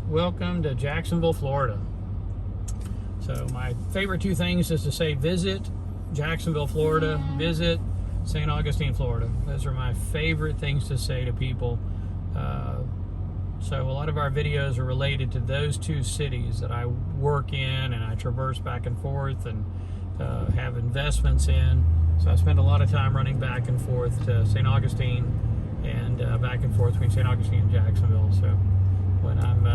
welcome to Jacksonville, Florida. So my favorite two things is to say visit Jacksonville, Florida, visit St. Augustine, Florida. Those are my favorite things to say to people. So a lot of our videos are related to those two cities that I work in and I traverse back and forth and have investments in. So I spend a lot of time running back and forth to St. Augustine and back and forth between St. Augustine and Jacksonville. So when I'm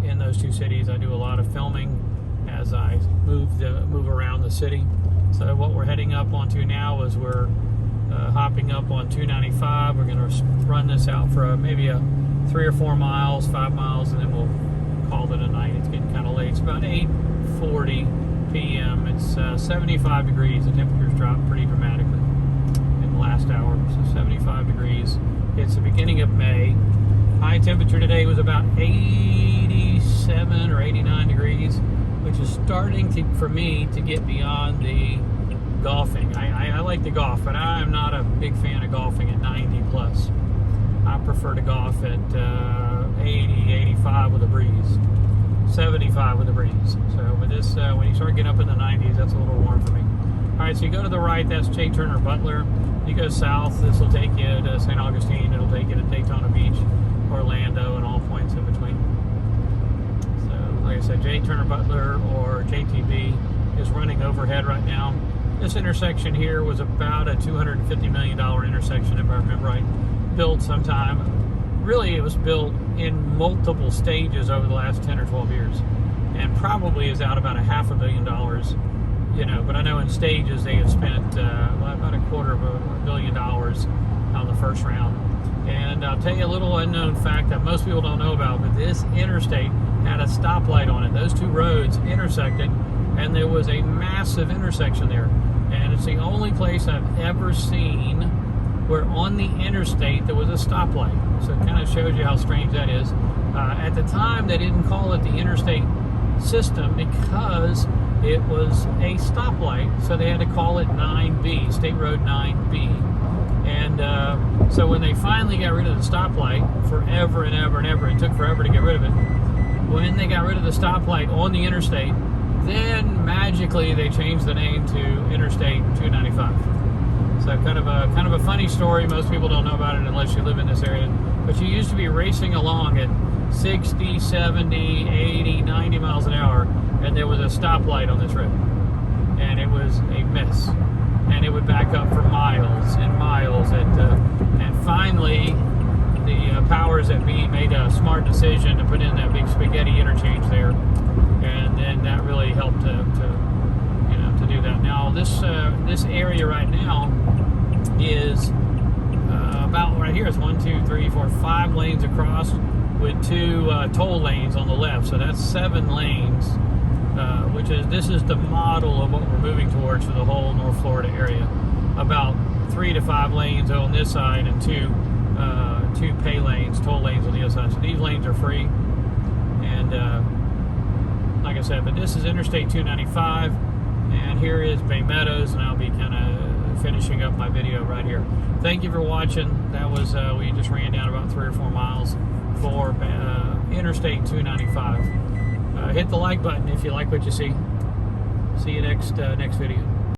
in those two cities, I do a lot of filming as I move around the city. So what we're heading up onto now is we're hopping up on 295. We're going to run this out for maybe a 3 or 4 miles, 5 miles, and then we'll call it a night. It's getting kind of late. It's about 8:40 p.m. It's 75 degrees. The temperatures dropped pretty dramatically in the last hour. So 75 degrees. It's the beginning of May. High temperature today was about 87 or 89 degrees, which is starting for me to get beyond the golfing. I like to golf, but I'm not a big fan of golfing at 90 plus. I prefer to golf at 80, 85 with a breeze, 75 with a breeze. So with this, when you start getting up in the 90s, that's a little warm for me. All right, so you go to the right, that's J. Turner Butler. You go south, this will take you to St. Augustine. It'll take you to Daytona Beach, Orlando, and all points in between. So, like I said, J. Turner Butler, or JTB, is running overhead right now. This intersection here was about a $250 million intersection, if I remember right. Built sometime. Really, it was built in multiple stages over the last 10 or 12 years, and probably is out about $500 million. You know, but I know in stages they have spent about $250 million on the first round. And I'll tell you a little unknown fact that most people don't know about, but this interstate had a stoplight on it. Those two roads intersected, and there was a massive intersection there. And it's the only place I've ever seen where on the interstate there was a stoplight. So it kind of shows you how strange that is. At the time, they didn't call it the interstate system because it was a stoplight, so they had to call it 9B, State Road 9B. And so when they finally got rid of the stoplight, forever and ever and ever, it took forever to get rid of it. When they got rid of the stoplight on the interstate, then magically they changed the name to Interstate 295. So kind of a funny story. Most people don't know about it unless you live in this area. But you used to be racing along at 60, 70, 80, 90 miles an hour, and there was a stoplight on this road. And it was a mess. And it would back up for miles and miles. And finally, the powers that be made a smart decision to put in that big spaghetti interchange there. And then that really helped to do that. Now, this area right now is about right here. It's 1, 2, 3, 4, 5 lanes across with 2 toll lanes on the left. So that's 7 lanes, this is the model of what we're moving towards for the whole North Florida area. About 3 to 5 lanes on this side and 2 pay lanes, toll lanes on the other side. So these lanes are free. And like I said, but this is Interstate 295. And here is Bay Meadows, and I'll be kind of finishing up my video right here. Thank you for watching. That was, we just ran down about 3 or 4 miles for Interstate 295. Hit the like button if you like what you see. See you next video.